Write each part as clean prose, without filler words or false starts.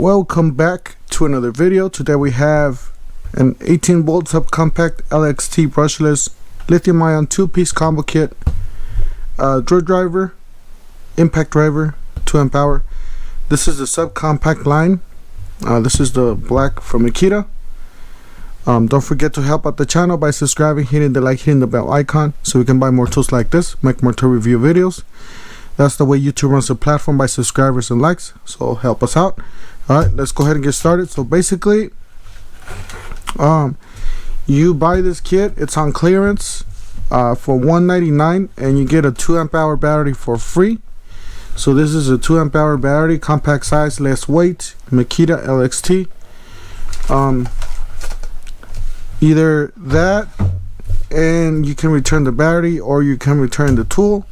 Welcome back to another video. Today we have an 18 volt subcompact LXT brushless lithium ion 2-piece combo kit, drill driver, impact driver, 2 amp hour. This is the subcompact line. This is the black from Makita. Don't forget to help out the channel by subscribing, hitting the bell icon so we can buy more tools like this, make more tool review videos. That's the way YouTube runs the platform, by subscribers and likes, so help us out. Alright, let's go ahead and get started. So basically, you buy this kit, it's on clearance for $199, and you get a 2 amp hour battery for free. So this is a 2 amp hour battery, compact size, less weight, Makita LXT. Either that and you can return the battery, or you can return the tool,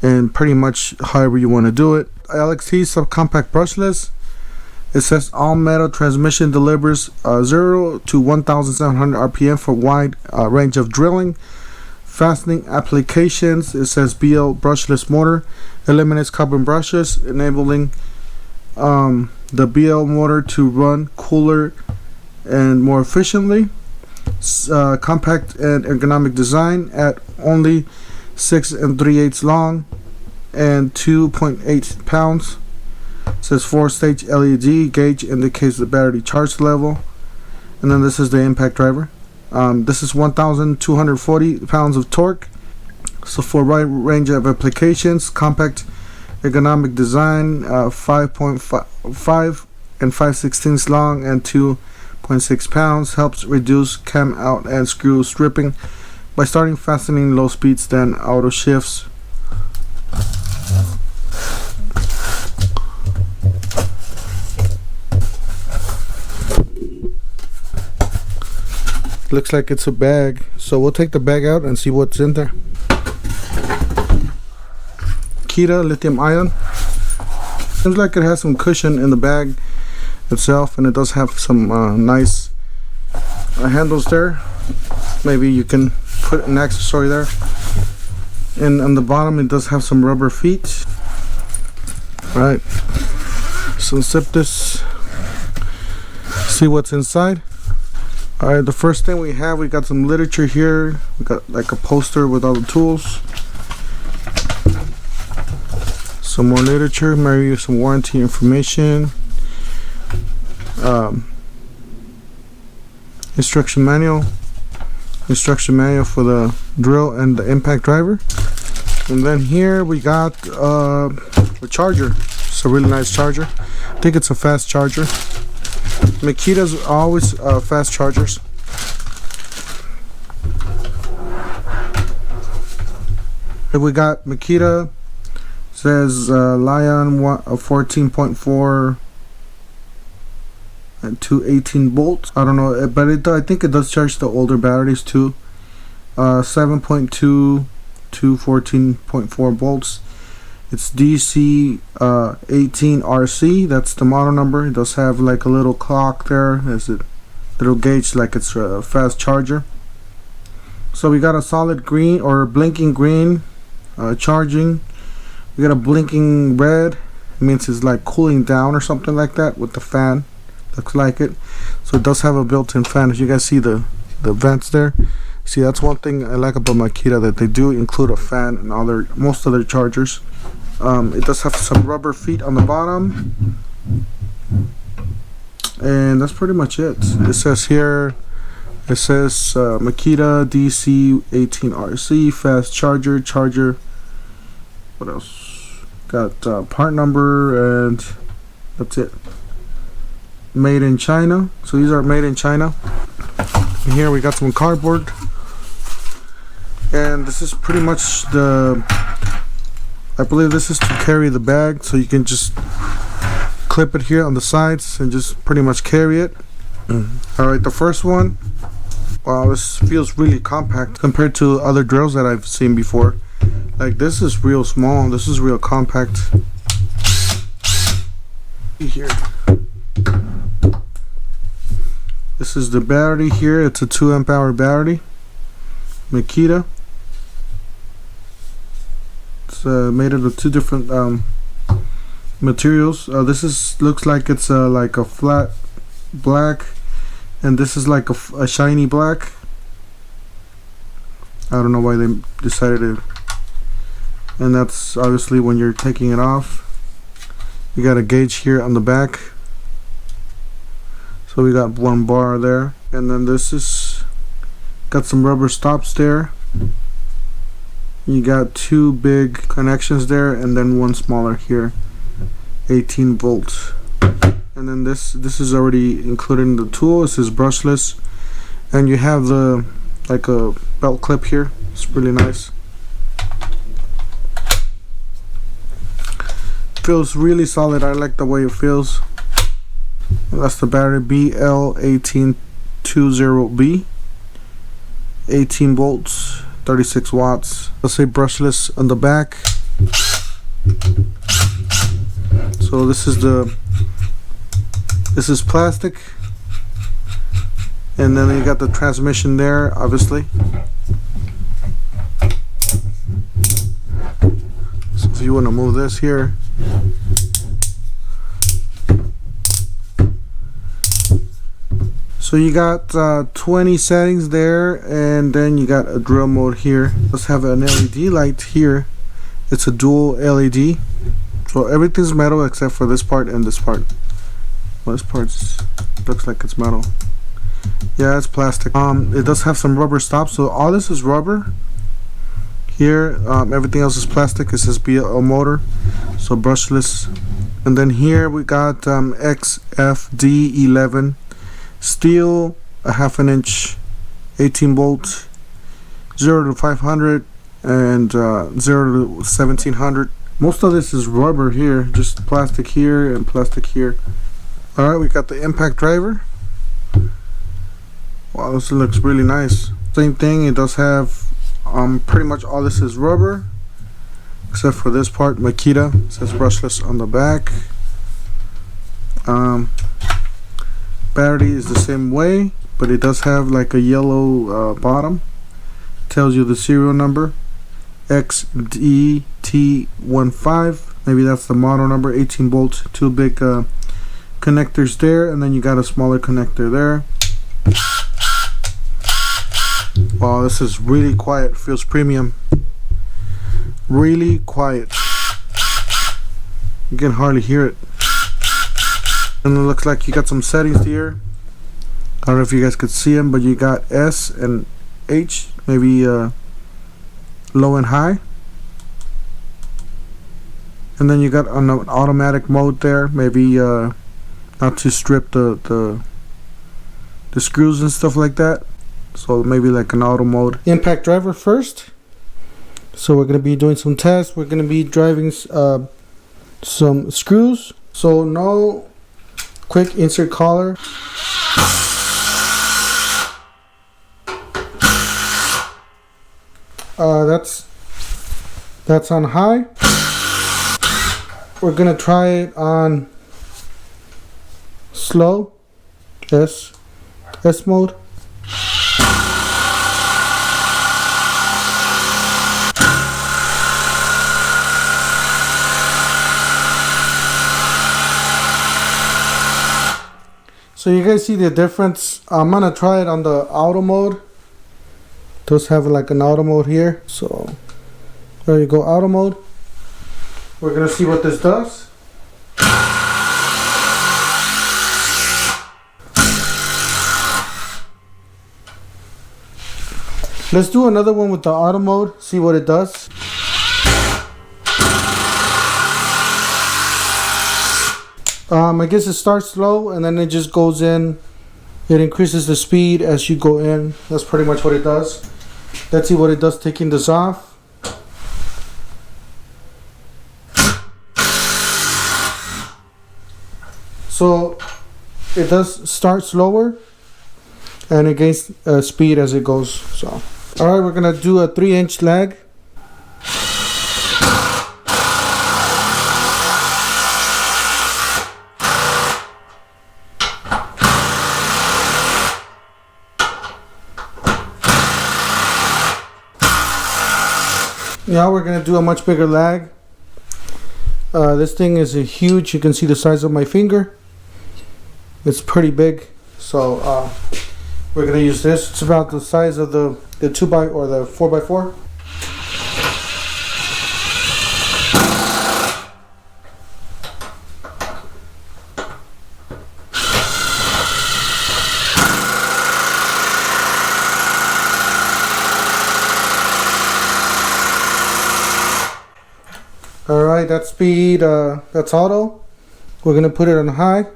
and pretty much however you want to do it. LXT subcompact brushless. It says all metal transmission, delivers 0 to 1700 RPM for wide range of drilling, fastening applications. It says BL brushless motor, eliminates carbon brushes, enabling the BL motor to run cooler and more efficiently. Compact and ergonomic design at only 6 3/8 long and 2.8 pounds. It says 4-stage LED gauge, indicates the battery charge level. And then this is the impact driver. This is 1,240 pounds of torque. So for a wide range of applications, compact ergonomic design, 5.5 and 5/16 long and 2.6 pounds, helps reduce cam out and screw stripping by starting fastening low speeds, then auto shifts. Looks like it's a bag, so we'll take the bag out and see what's in there. Makita lithium ion. Seems like it has some cushion in the bag itself, and it does have some nice handles there. Maybe you can put an accessory there. And on the bottom it does have some rubber feet. Alright, so zip this, see what's inside. Alright, the first thing we got some literature here. We got like a poster with all the tools, some more literature, maybe some warranty information, instruction manual for the drill and the impact driver. And then here we got a charger. It's a really nice charger. I think it's a fast charger. Makita's always fast chargers. And we got Makita, says Lion 14.4 and 218 volts. I don't know, but I think it does charge the older batteries too. 7.2 to 14.4 volts. It's DC 18RC. That's the model number. It does have like a little clock there. There's a little gauge like it's a fast charger. So we got a solid green or blinking green charging. We got a blinking red. It means it's like cooling down or something like that with the fan. Looks like it. So it does have a built-in fan. If you guys see the vents there, see, that's one thing I like about Makita, that they do include a fan in most of their chargers. It does have some rubber feet on the bottom, and that's pretty much it. It says here, Makita DC 18RC fast charger. What else? Got part number, and that's it. Made in China. So these are made in China. And here we got some cardboard, and this is pretty much I believe this is to carry the bag, so you can just clip it here on the sides and just pretty much carry it. Alright, the first one, wow, this feels really compact compared to other drills that I've seen before. Like, this is real small, this is real compact. Here, this is the battery here. It's a 2 amp hour battery, Makita. It's made out of two different materials. This is looks like it's like a flat black, and this is like a shiny black. I don't know why they decided to. And that's obviously when you're taking it off. You got a gauge here on the back, so we got one bar there, and then this is got some rubber stops there. You got two big connections there, and then one smaller here, 18 volts. And then this is already included in the tool. This is brushless, and you have the like a belt clip here. It's really nice. Feels really solid. I like the way it feels. That's the battery, BL1820B, 18 volts, 36 watts. Let's say brushless on the back. So this is plastic, and then you got the transmission there, obviously. So if you want to move this here, so you got 20 settings there, and then you got a drill mode here. Let's have an LED light here. It's a dual LED, so everything's metal except for this part and this part. Well, this part looks like it's metal. Yeah, it's plastic. It does have some rubber stops, so all this is rubber here. Everything else is plastic. It says BL motor, so brushless. And then here we got XFD11 steel, a 1/2 inch, 18 volts, 0 to 500 and 0 to 1700. Most of this is rubber here, just plastic here and plastic here. Alright, we got the impact driver. Wow, this looks really nice. Same thing, it does have pretty much all this is rubber except for this part. Makita, it says brushless on the back. Battery is the same way, but it does have like a yellow bottom. Tells you the serial number, XDT15. Maybe that's the model number. 18 volts, two big connectors there, and then you got a smaller connector there. Wow, this is really quiet. Feels premium. Really quiet. You can hardly hear it. And it looks like you got some settings here. I don't know if you guys could see them, but you got S and H, maybe low and high. And then you got an automatic mode there, maybe not to strip the screws and stuff like that. So maybe like an auto mode. Impact driver first. So we're gonna be doing some tests. We're gonna be driving some screws. So no quick insert collar. That's on high. We're gonna try it on slow, S mode. So you guys see the difference. I'm gonna try it on the auto mode. It does have like an auto mode here. So there you go, auto mode. We're gonna see what this does. Let's do another one with the auto mode, see what it does. I guess it starts slow and then it just goes in. It increases the speed as you go in. That's pretty much what it does. Let's see what it does taking this off. So it does start slower and it gains speed as it goes. So alright, we're gonna do a 3-inch lag. Now we're gonna do a much bigger lag. This thing is a huge. You can see the size of my finger. It's pretty big. So we're gonna use this. It's about the size of the 2x or the 4x4. Alright, that speed, that's auto. We're gonna put it on high.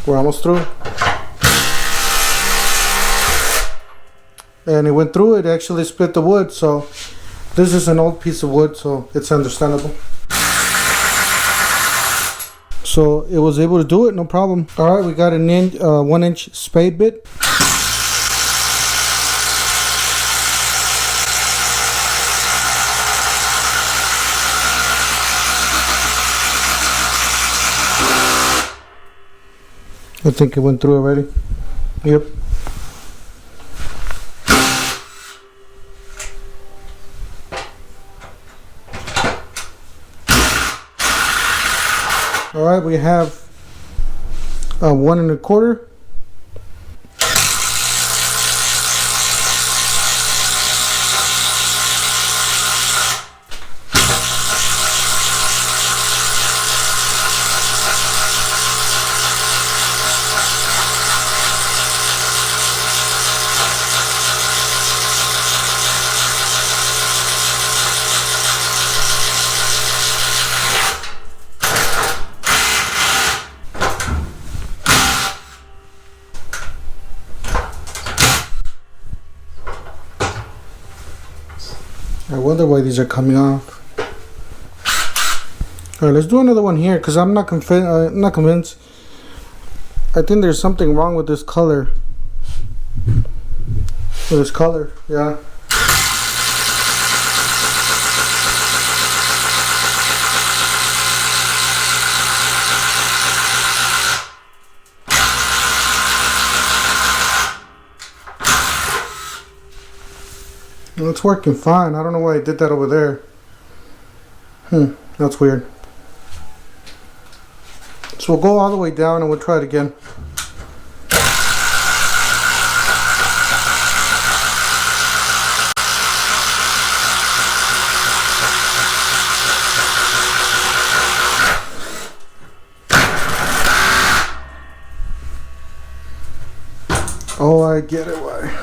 We're almost through. And it went through, it actually split the wood, so this is an old piece of wood, so it's understandable. So it was able to do it, no problem. Alright, we got an 1-inch spade bit. I think it went through already. Yep. Alright, we have 1 1/4. I wonder why these are coming off. Alright, let's do another one here because I'm not convinced. I think there's something wrong with this color. Yeah. It's working fine. I don't know why I did that over there. That's weird. So we'll go all the way down and we'll try it again. Oh, I get it. Why?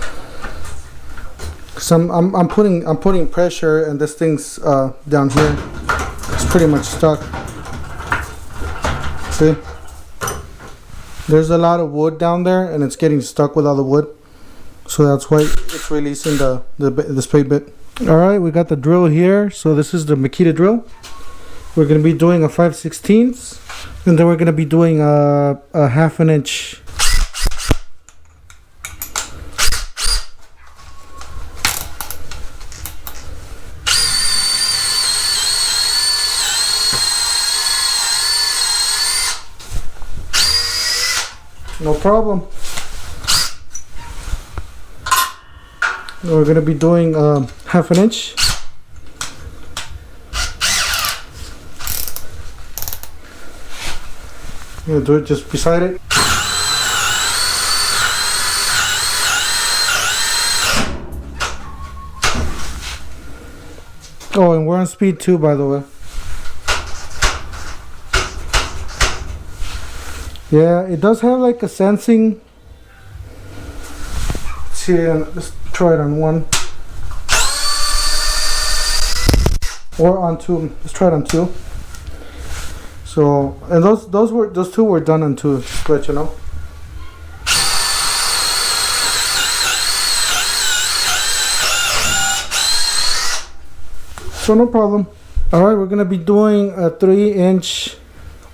So I'm putting pressure, and this thing's down here. It's pretty much stuck. See? There's a lot of wood down there, and it's getting stuck with all the wood. So that's why it's releasing the spade bit. All right, we got the drill here. So this is the Makita drill. We're gonna be doing a 5/16, and then we're gonna be doing a 1/2 inch. No problem. We're going to be doing 1/2 inch. I'm going to do it just beside it. Oh, and we're on speed 2, by the way. Yeah, it does have like a sensing. Let's see, let's try it on 1 or on 2. Let's try it on 2. So, and those 2 were done on 2, just to let you know. So no problem. All right, we're gonna be doing a 3-inch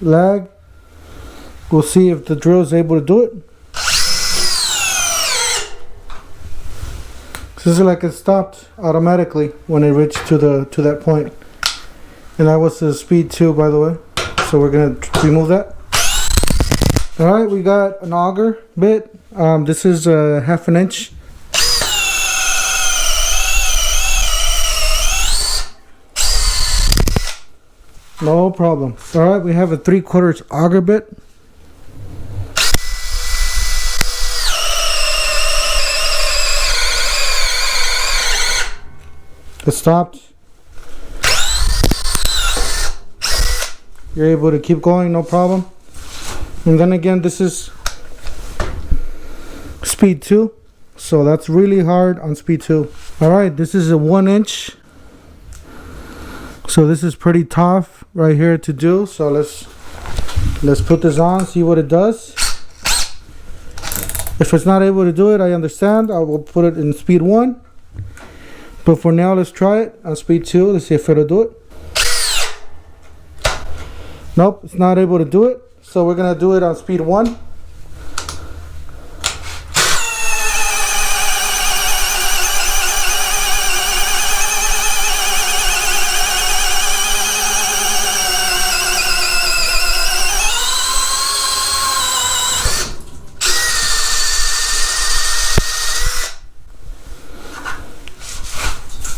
lag. We'll see if the drill is able to do it. This is like it stopped automatically when it reached to that point. And that was the speed 2, by the way. So we're gonna remove that. Alright, we got an auger bit. This is a 1/2 inch. No problem. Alright, we have a 3/4 auger bit. It stopped. You're able to keep going, no problem. And then again, this is speed 2. So that's really hard on speed 2. Alright, this is a 1 inch. So this is pretty tough right here to do. So let's put this on, see what it does. If it's not able to do it, I understand. I will put it in speed 1. But for now, let's try it on speed 2. Let's see if it'll do it. Nope, it's not able to do it. So we're gonna do it on speed 1.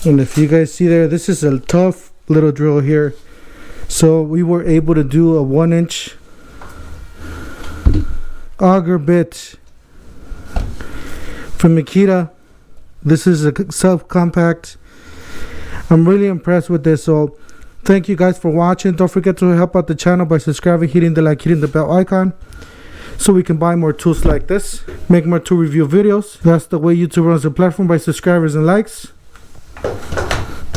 And if you guys see there, this is a tough little drill here. So we were able to do a 1 inch auger bit from Makita. This is a self-compact. I'm really impressed with this. So thank you guys for watching. Don't forget to help out the channel by subscribing, hitting the bell icon, so we can buy more tools like this, make more tool review videos. That's the way YouTube runs the platform, by subscribers and likes.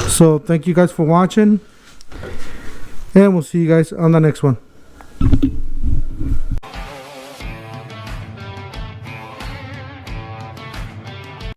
So thank you guys for watching, and we'll see you guys on the next one.